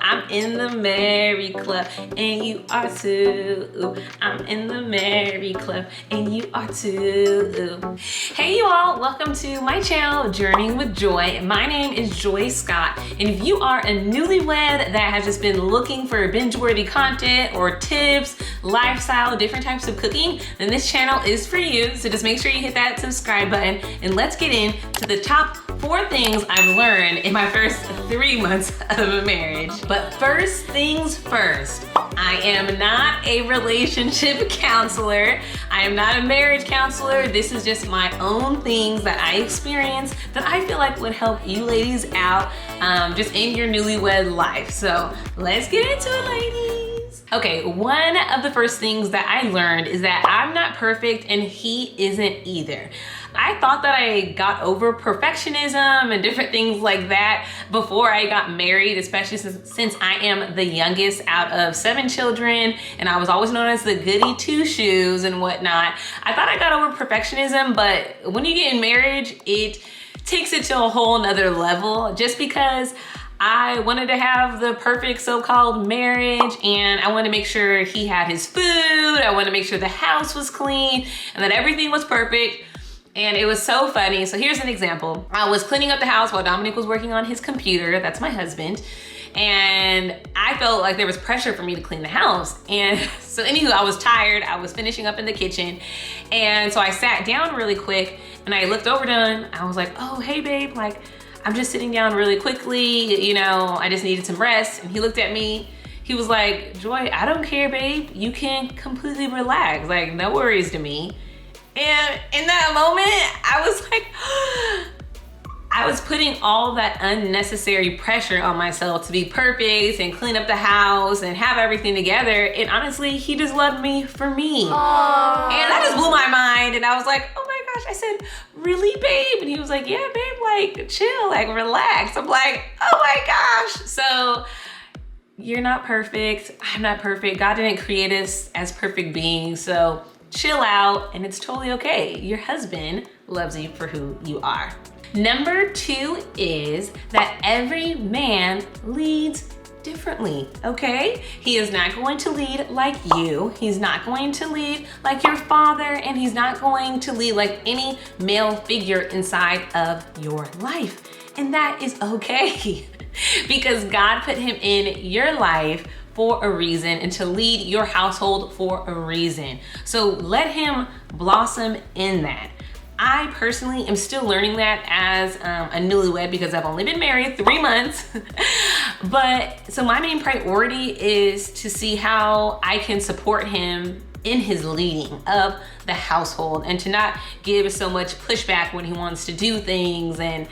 I'm in the married club and you are too. I'm in the married club and you are too. Hey you all, welcome to my channel, Journeying with Joy. My name is Joy Scott, and if you are a newlywed that has just been looking for binge-worthy content or tips, lifestyle, different types of cooking, then this channel is for you. So just make sure you hit that subscribe button, and let's get into the top 4 things I've learned in my first 3 months of marriage. But first things first, I am not a relationship counselor. I am not a marriage counselor. This is just my own things that I experienced that I feel like would help you ladies out just in your newlywed life. So let's get into it, ladies. Okay, one of the first things that I learned is that I'm not perfect and he isn't either. I thought that I got over perfectionism and different things like that before I got married, especially since I am the youngest out of 7 children and I was always known as the goody 2-shoes and whatnot. I thought I got over perfectionism, but when you get in marriage, it takes it to a whole nother level just because I wanted to have the perfect so-called marriage, and I wanted to make sure he had his food. I wanted to make sure the house was clean and that everything was perfect. And it was so funny. So here's an example. I was cleaning up the house while Dominic was working on his computer. That's my husband. And I felt like there was pressure for me to clean the house. And so anywho, I was tired. I was finishing up in the kitchen. And so I sat down really quick and I looked over to him. I was like, oh, hey babe, like I'm just sitting down really quickly. You know, I just needed some rest. And he looked at me. He was like, Joy, I don't care, babe. You can completely relax. Like, no worries to me. And in that moment, I was like, I was putting all that unnecessary pressure on myself to be perfect and clean up the house and have everything together. And honestly, he just loved me for me. Aww. And that just blew my mind. And I was like, oh my gosh. I said, really, babe? And he was like, yeah, babe, like chill, like relax. I'm like, oh my gosh. So you're not perfect. I'm not perfect. God didn't create us as perfect beings. So chill out, and it's totally okay. Your husband loves you for who you are. Number 2 is that every man leads differently, okay? He is not going to lead like you. He's not going to lead like your father, and he's not going to lead like any male figure inside of your life. And that is okay because God put him in your life for a reason and to lead your household for a reason. So let him blossom in that. I personally am still learning that as a newlywed because I've only been married 3 months. But so my main priority is to see how I can support him in his leading of the household and to not give so much pushback when he wants to do things and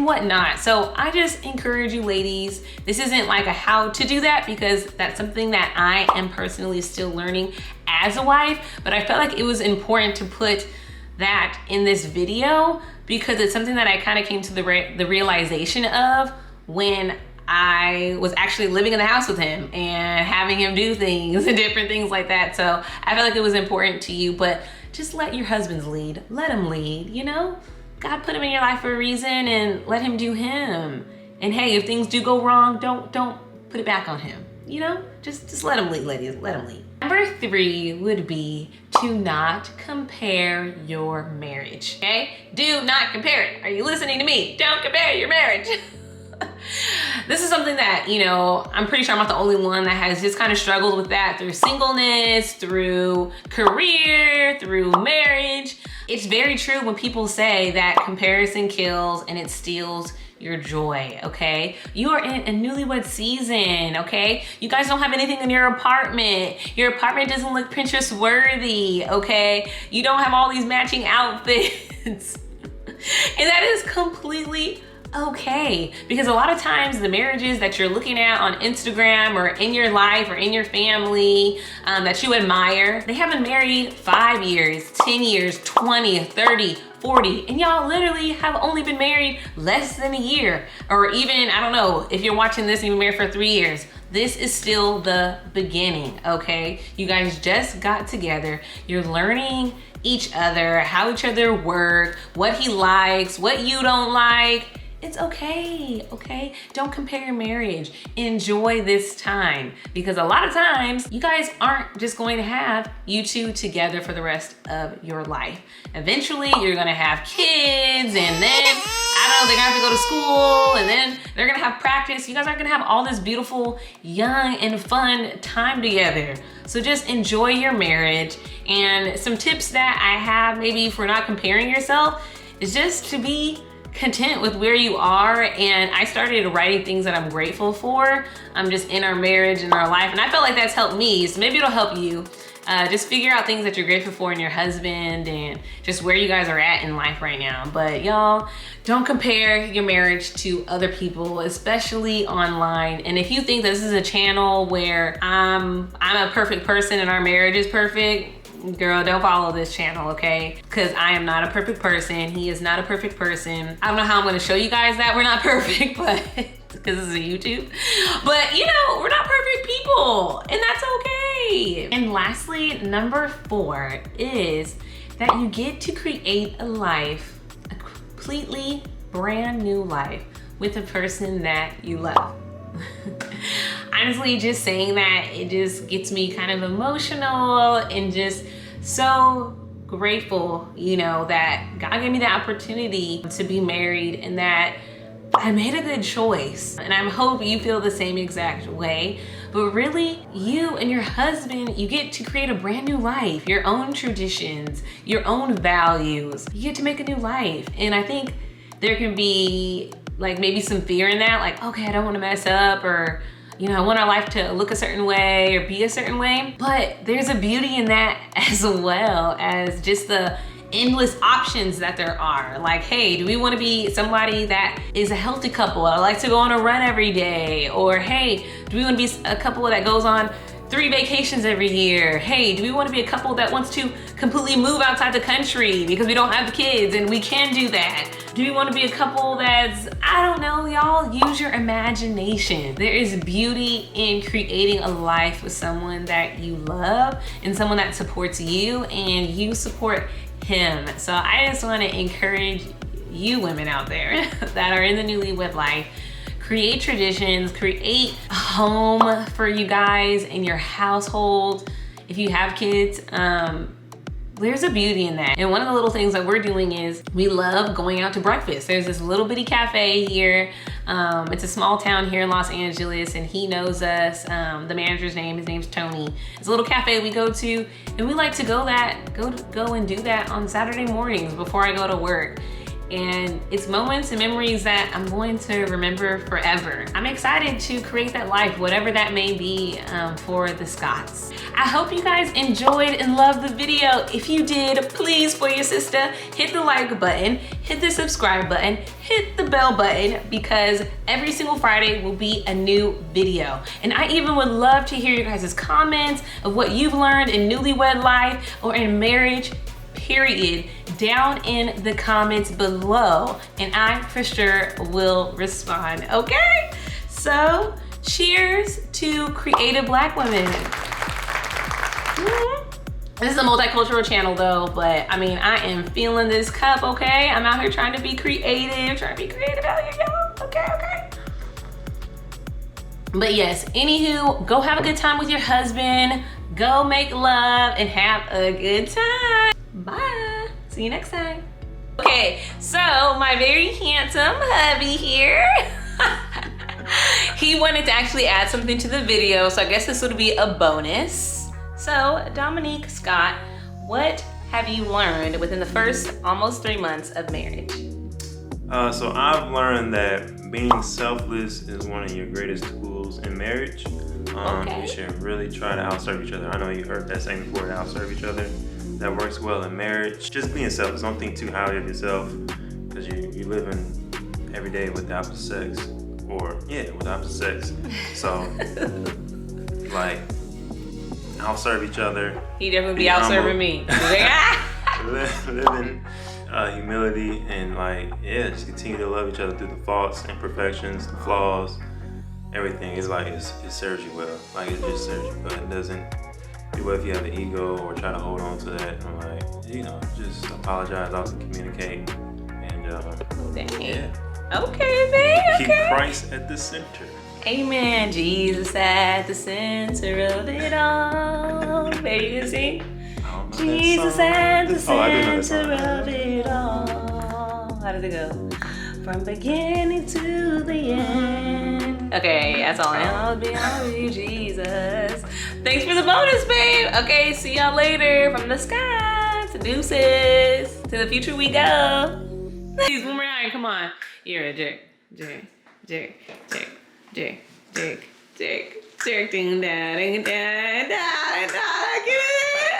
whatnot. So I just encourage you ladies, this isn't like a how to do that because that's something that I am personally still learning as a wife, but I felt like it was important to put that in this video because it's something that I kind of came to the realization of when I was actually living in the house with him and having him do things and different things like that. So I feel like it was important to you, but just let your husbands lead. Let him lead, you know? God put him in your life for a reason and let him do him. And hey, if things do go wrong, don't put it back on him, you know? Just let him lead, ladies, let him lead. Number 3 would be to not compare your marriage, okay? Do not compare it. Are you listening to me? Don't compare your marriage. This is something that, you know, I'm pretty sure I'm not the only one that has just kind of struggled with that through singleness, through career, through marriage. It's very true when people say that comparison kills and it steals your joy, okay? You are in a newlywed season, okay? You guys don't have anything in your apartment. Your apartment doesn't look Pinterest worthy, okay? You don't have all these matching outfits. And that is completely okay, because a lot of times the marriages that you're looking at on Instagram or in your life or in your family that you admire, they have been married 5 years, 10 years, 20, 30, 40, and y'all literally have only been married less than a year, or even, I don't know, if you're watching this and you've been married for 3 years, this is still the beginning, okay? You guys just got together, you're learning each other, how each other work, what he likes, what you don't like, it's okay, okay? Don't compare your marriage. Enjoy this time, because a lot of times you guys aren't just going to have you two together for the rest of your life. Eventually you're gonna have kids, and then, I don't know, they're gonna have to go to school, and then they're gonna have practice. You guys aren't gonna have all this beautiful, young, and fun time together. So just enjoy your marriage. And some tips that I have, maybe for not comparing yourself, is just to be content with where you are. And I started writing things that I'm grateful for, just in our marriage and our life. And I felt like that's helped me, so maybe it'll help you. Just figure out things that you're grateful for in your husband and just where you guys are at in life right now. But y'all, don't compare your marriage to other people, especially online. And if you think this is a channel where I'm a perfect person and our marriage is perfect, girl, don't follow this channel, okay? Because I am not a perfect person. He is not a perfect person. I don't know how I'm gonna show you guys that we're not perfect, but because this is a YouTube. But you know, we're not perfect people, and that's okay. And lastly, number 4 is that you get to create a life, a completely brand new life with a person that you love. Honestly, just saying that, it just gets me kind of emotional and just so grateful, you know, that God gave me the opportunity to be married and that I made a good choice. And I hope you feel the same exact way. But really, you and your husband, you get to create a brand new life, your own traditions, your own values. You get to make a new life. And I think there can be like maybe some fear in that, like, okay, I don't want to mess up, or, you know, I want our life to look a certain way or be a certain way. But there's a beauty in that, as well as just the endless options that there are. Like, hey, do we want to be somebody that is a healthy couple? I like to go on a run every day. Or hey, do we want to be a couple that goes on 3 vacations every year? Hey, do we want to be a couple that wants to completely move outside the country because we don't have the kids and we can do that? Do we want to be a couple that's, I don't know, y'all, use your imagination. There is beauty in creating a life with someone that you love and someone that supports you and you support him. So I just want to encourage you women out there that are in the newlywed life, create traditions, create a home for you guys in your household. If you have kids, there's a beauty in that. And one of the little things that we're doing is we love going out to breakfast. There's this little bitty cafe here. It's a small town here in Los Angeles, and he knows us. The manager's name, his name's Tony. It's a little cafe we go to, and we like to go and do that on Saturday mornings before I go to work. And it's moments and memories that I'm going to remember forever. I'm excited to create that life, whatever that may be, for the Scotts. I hope you guys enjoyed and loved the video. If you did, please, for your sister, hit the like button, hit the subscribe button, hit the bell button, because every single Friday will be a new video. And I even would love to hear your guys' comments of what you've learned in newlywed life or in marriage, period, down in the comments below, and I for sure will respond, okay? So cheers to creative Black women. This is a multicultural channel though, but I mean, I am feeling this cup, okay? I'm out here trying to be creative out here, y'all, okay? But yes, anywho, go have a good time with your husband, go make love and have a good time. Bye. See you next time. Okay, so my very handsome hubby here, he wanted to actually add something to the video, so I guess this would be a bonus. So Dominique Scott, what have you learned within the first almost 3 months of marriage? So I've learned that being selfless is one of your greatest tools in marriage. Okay. You should really try to outserve each other. I know you heard that saying before, to outserve each other. That works well in marriage. Just being selfless. Don't think too highly of yourself, because you living every day with the opposite sex, with the opposite sex. So like, outserve each other. He definitely be outserving me. Live in humility and just continue to love each other through the faults, imperfections, the flaws, everything. It's like it serves you well. Like, it just serves you well. It doesn't. What if you have the ego or try to hold on to that? I'm like, just apologize, also communicate, and Dang. yeah. Okay, babe. Keep Okay. Christ at the center. Amen. Jesus at the center of it all. Baby, you can sing. I don't know that Jesus song. at the Oh, I do know that center song. of it all. How does it go? From beginning to the end. Okay, that's all. And I'll be on you, Jesus. Thanks for the bonus, babe. Okay, see y'all later. From the sky to deuces. To the future we go. Please, boomerang, come on. You're a jerk, jerk, jerk, jerk, jerk, jerk, jerk, jerk, ding, da, ding, da, da, da, da,